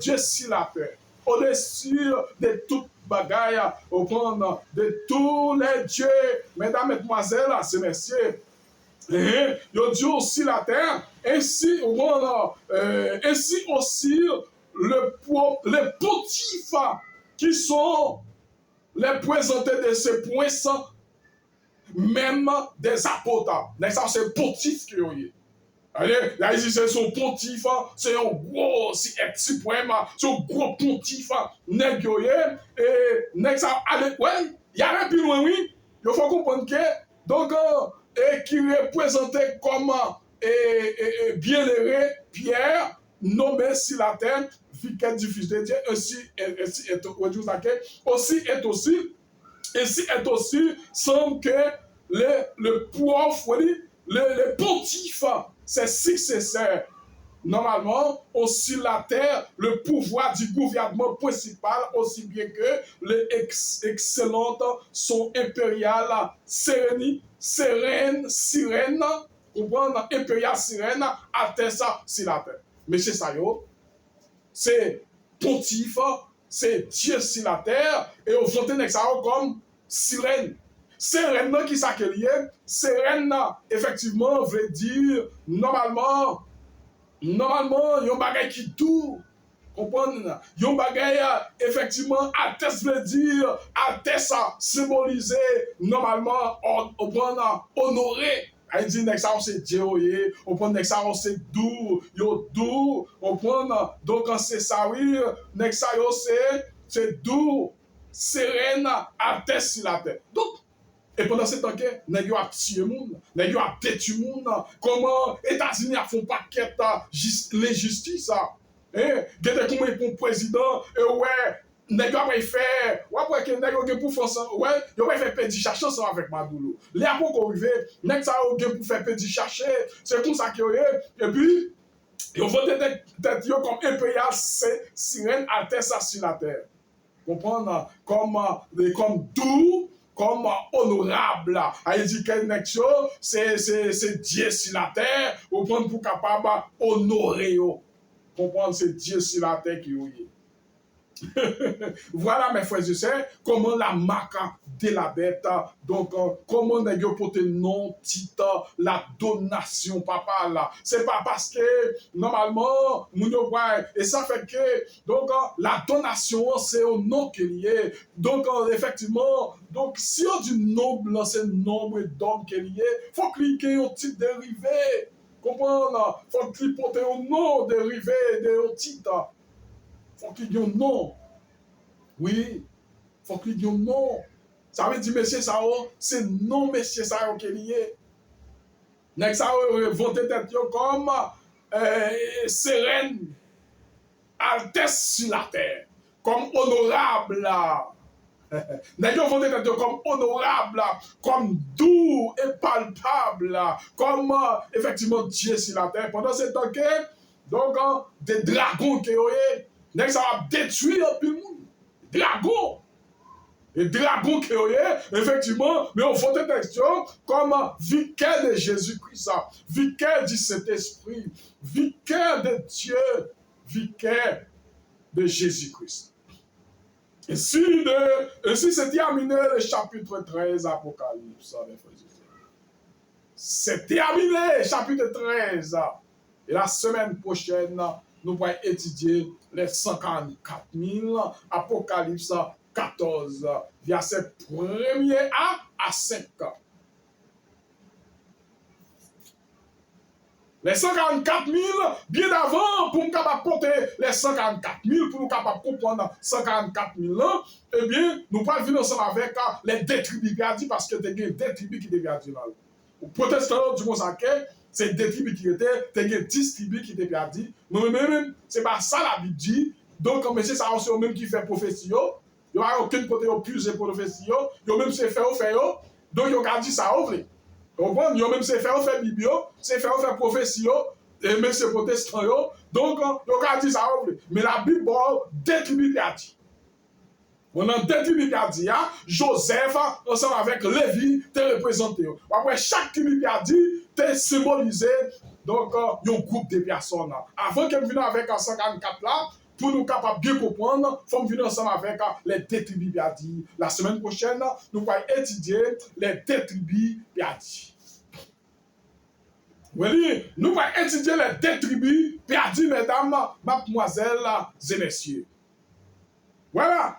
Dieu sur la terre, au-dessus de toute bagaille, au prendre de tous les dieux, mesdames, mesdemoiselles, ces messieurs, yo Dieu aussi la terre, ainsi, ainsi aussi les pontifes qui sont les présentés de ce point sans même des apôtres. C'est pontife qui est. Allez, là, ici, c'est son pontife, c'est un gros, si petit poème, c'est un gros pontife, négocié, et next, allez, ouais, il y a un plus loin, oui, il faut comprendre que, donc, et qui est présenté comme bien-aimé Pierre, nommé sur la terre, vicaire du Fils de Dieu, ainsi est aussi, semble que le prof, le pontife, ses successeurs, normalement, aussi la terre, le pouvoir du gouvernement principal, aussi bien que l'excellente son impériale sirène, comprendre, impériale sirène, atteste ça sur la terre. Mais c'est ça, yo. C'est pontife, c'est Dieu sur la terre, et au fond, ça comme sirène. Sirène qui s'accueille, sirène, effectivement, veut dire, normalement, yon bagay qui tout, comprenez? Yon bagay, effectivement, atteste veut dire, atteste symboliser, normalement, honorer. Il dit, ça, c'est Dieu, on prend ça, c'est doux, yo doux, on prend, donc, c'est ça, oui, ça, c'est doux, sereine, atteste sur la terre. Donc, et pendant ce temps, nous avons tué le monde, nous avons détruit le monde. Comment les États-Unis font paquet l'injustice? Regardez comment ils font président, et ouais, nous avons fait, ouais, que nous avons pour faire ça, ouais, nous avons fait pédir chercher ensemble avec Maduro. Les apôtres qui arrivent, nous avons pour faire pédir chercher, c'est comme ça qu'il y a. Et puis, ils vont être comme impérial sirène à terre sur la terre. Comprendre? Comme doux, comme honorable. Il dit que c'est Dieu sur la terre, ou prendre pour capable honorer. Comprendre, c'est Dieu sur la terre qui est. Voilà, mes frères et sœurs, comment la marque de la bête, donc comment nous porter non titre, la donation, papa là. C'est pas parce que normalement, et ça fait que donc la donation c'est au nom qu'il y est. Donc effectivement, donc si on dit nombre, c'est nombre d'hommes qu'il y est, faut cliquer au titre dérivé. Comprendre? Faut cliquer porter au nom dérivé de titre. Faut qu'il y ait un nom. Oui, faut qu'il y ait un nom. Ça veut dire, monsieur Sao, c'est non, monsieur Sao qui est lié. Nek Sao vont être comme sereine, altesse sur la terre, comme honorable. Nek vont être comme honorable, comme doux et palpable, comme effectivement Dieu sur la terre. Pendant ce temps que, donc, des dragons qui ont Nek ça va détruire le monde. Dragon. Et dragon qui est, effectivement, mais on faut une question comme vicaire de Jésus-Christ, vicaire du Saint-Esprit, vicaire de Dieu, vicaire de Jésus-Christ. Et si c'est terminé le chapitre 13 Apocalypse, c'est terminé chapitre 13. Et la semaine prochaine, nous allons étudier les 144 000, Apocalypse 14, verset 1er à 5. Les 144 000, bien avant, pour nous capables porter les 144 000, pour nous capables comprendre 144 000 ans, eh bien, nous allons venir ensemble avec les deux tribus perdus, parce que tu as deux tribus qui étaient perdues là. Au protestant du Monsacre, c'est deux tribus qui étaient, tu as 10 tribus qui étaient perdues. Mais même, c'est pas ça la Bible dit. Donc, comme c'est ça, c'est eux-mêmes qui fait prophétie. Il n'y a aucun côté plus de prophétie. Ils ont même se fait. Donc, ils ont dit ça. Ils ont même se fait Bible, se fait prophétie, et même se protestants. Donc, ils ont dit ça. Mais la Bible, deux tribus perdues. On a deux tribus perdues. Joseph, ensemble avec Lévi, te représenté. Après, chaque tribu perdue, te symbolisé. Donc, il y a un groupe de personnes. Avant qu'elle vienne avec un 144 là, pour nous capables de bien comprendre, il faut venir ensemble avec les deux tribus perdus. La semaine prochaine, nous allons étudier les deux tribus perdus. Oui, nous allons étudier les deux tribus perdues, mesdames, mademoiselles et messieurs. Voilà.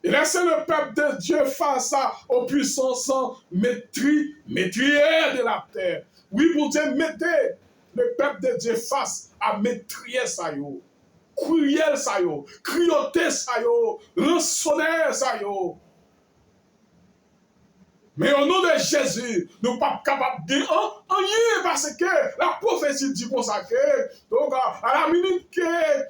Et laissez le peuple de Dieu face aux puissances meurtrières de la terre. Oui, pour Dieu, mettez le peuple de Dieu face à meurtrier ça yo, cruel ça yo, cruauté ça yo, rançonneur ça yo. Mais au nom de Jésus, nous ne sommes pas capables de dire rien parce que la prophétie dit consacré. Donc, à la minute que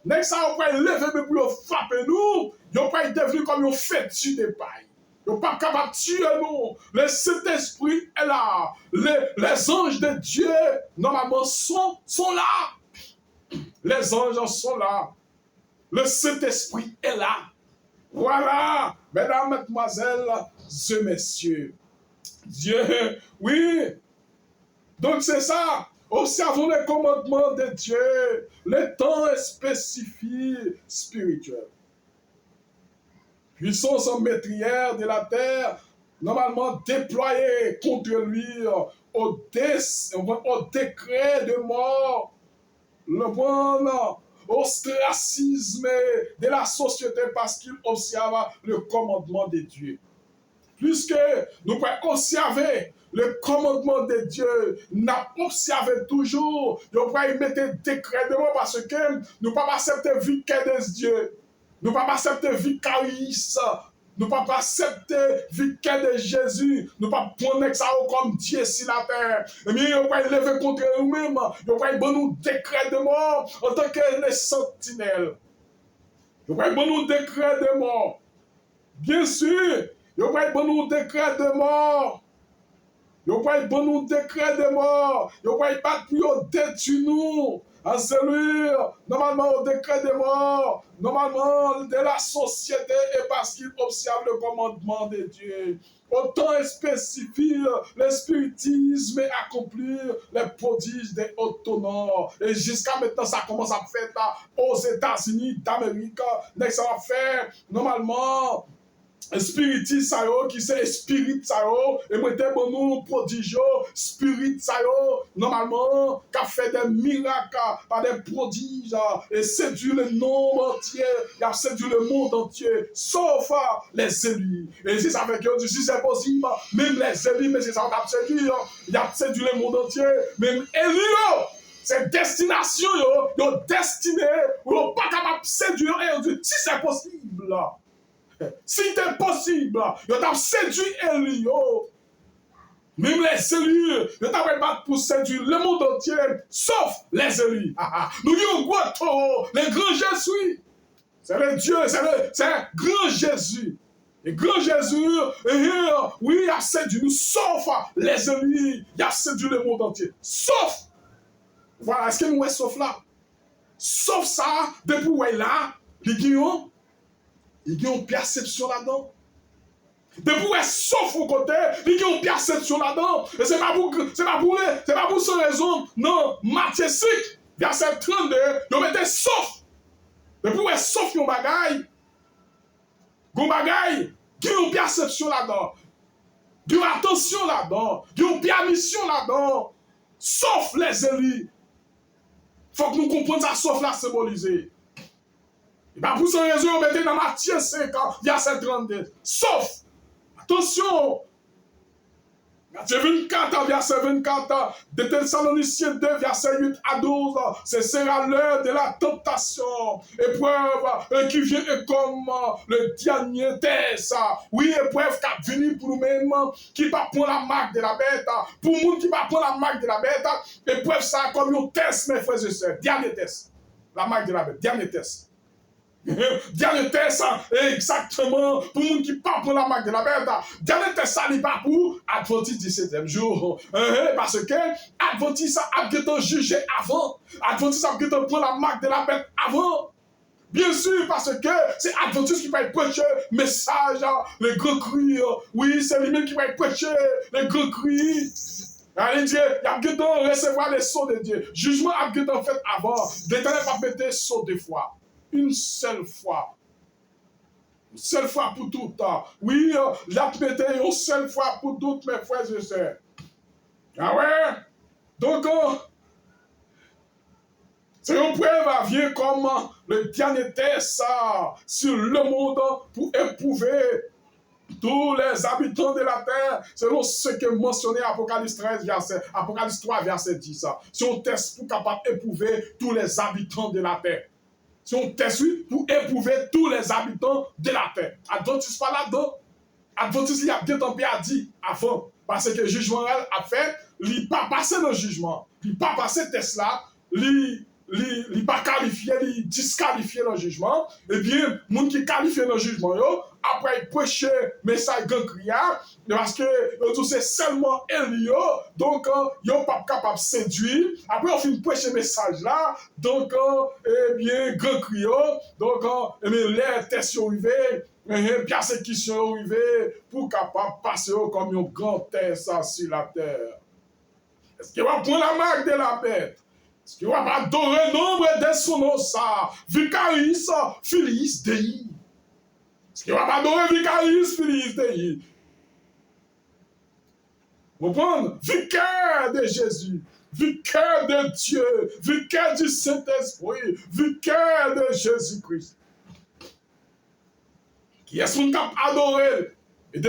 nous sommes lever pour frapper nous, nous ne sommes pas devenus comme un fétu de paille. Nous ne sommes pas capables de tuer nous. Le Saint-Esprit est là. Les anges de Dieu, normalement, sont là. Les anges sont là. Le Saint-Esprit est là. Voilà, mesdames, mademoiselles et messieurs. Dieu, oui. Donc c'est ça. Observons les commandements de Dieu. Le temps est spécifique, spirituel. Puissance meurtrière de la terre, normalement déployée contre lui au décret de mort. Le bon ostracisme de la société parce qu'il observe le commandement de Dieu. Puisque nous pouvons observer le commandement de Dieu, nous observons toujours, nous pouvons mettre décret de mort parce que nous ne pouvons pas accepter vie de Dieu, nous ne pouvons pas accepter vicaris, nous ne pouvons pas accepter vie de Jésus, nous ne pouvons pas prendre ça comme Dieu sur la terre. Et bien, nous pouvons lever contre nous-mêmes, nous pouvons donner nous décret de mort en tant que les sentinelles. Nous pouvons donner nous décret de mort. Bien sûr, vous pouvez nous décret de mort. Vous pouvez nous décret de mort. Vous pouvez battre pour détruire nous. En celui, normalement, au décret de mort, normalement, de la société, et parce qu'il observe le commandement de Dieu. Autant spécifique, le spiritisme et accomplir les prodiges des autonores. Et jusqu'à maintenant, ça commence à faire aux États-Unis d'Amérique. Mais ça va faire, normalement, spiritisme ça yo qui c'est spirit ça yo et moi t'es bon nous prodigio spirit ça yo normalement qui a fait des miracles par des prodiges et séduit le monde entier, il a séduit le monde entier sauf les élus. Et si ça fait que si c'est possible même les élus mais c'est ça on a séduit, il a séduit le monde entier même élus. C'est destination yo destiné ou pas capable de séduire et si c'est possible là. Si c'est possible, vous avez séduit Élie. Même les élus, vous avez battu pour séduire le monde entier, sauf les élus. Nous avons quoi taureau, le grand Jésus. C'est le Dieu, c'est un grand Jésus. Le grand Jésus, oui, il a séduit nous, sauf les élus. Il a séduit le monde entier. Sauf, voilà, est-ce que nous sommes sauf là? Sauf ça, depuis où il est là, les guillons. Il y a une perception là-dedans. Depuis où est sauf au côté, il y a une perception là-dedans. Et c'est pas pour cette raison. Non, Matthieu 6, verset 32, ils mettaient sauf. Depuis où est sauf yon bagay. Gon bagay, il y a une perception là-dedans. Il y a une attention là-dedans. Il y a une permission là-dedans. Sauf les élus. Il faut que nous comprenions ça, sauf la symboliser. Et bien pour cette raison, on mettait dans Matthieu 5, verset 32. Sauf, attention, Matthieu 24, verset 24, de Thessaloniciens 2, verset 8 à 12, ce sera l'heure de la tentation, épreuve qui vient comme le dernier test. Oui, épreuve qui a venu pour nous-mêmes, qui va prendre la marque de la bête. Pour nous qui va prendre la marque de la bête, épreuve ça comme un test, mes frères et sœurs, dernier test. La marque de la bête, dernier test. Dernier test, exactement, pour les gens qui ne parlent pas la marque de la bête. Dernier test, ça n'est pas pour Adventiste 17e jour. Parce que Adventiste a été jugé avant. Adventiste a été prendre la marque de la bête avant. Bien sûr, parce que c'est Adventiste qui va prêcher le message, le grand cri. Oui, c'est lui-même qui va prêcher le grand cri. Il dit, il y a besoin de recevoir les sauts de Dieu. Jugement a besoin en fait avant. L'Éternel va mettre saut deux fois. Une seule fois. Une seule fois pour tout le temps. Oui, il a mettre une seule fois pour toutes mes frères et sœurs. Ah ouais? Donc, c'est une preuve vient comme le dernier test sur le monde pour éprouver tous les habitants de la terre, selon ce que mentionné Apocalypse 13, Apocalypse 3, verset 10. C'est un test pour capable éprouver tous les habitants de la terre. C'est un test pour éprouver tous les habitants de la terre. Adventiste pas là-dedans. Adventiste, il a bien tempé à dit avant. Parce que le jugement a fait, il n'a pas passé le jugement. Il n'a pas passé le test là. Il n'a pas qualifié, il disqualifié le jugement. Eh bien, les gens qui qualifient le jugement, après ils prêchent le message de criard, parce que c'est seulement Elio, donc ils ne sont pas capables de séduire. Après, on finit prêcher le message là, donc, eh bien, grand criard, donc, eh bien, les tests sont arrivés. Persécution arrivée pour capable passer comme un grand test sur la terre. Est-ce qu'il va prendre la marque de la bête? Est-ce qu'il va adorer le nombre de son nom ça? Vicaris Filiis Dei. Est-ce qu'il va adorer Vicaris Filiis Dei? Vous comprenez? Vicaire de Jésus. Vicaire de Dieu. Vicaire du Saint-Esprit. Vicaire de Jésus-Christ. Qui est-ce qu'on a adoré? Et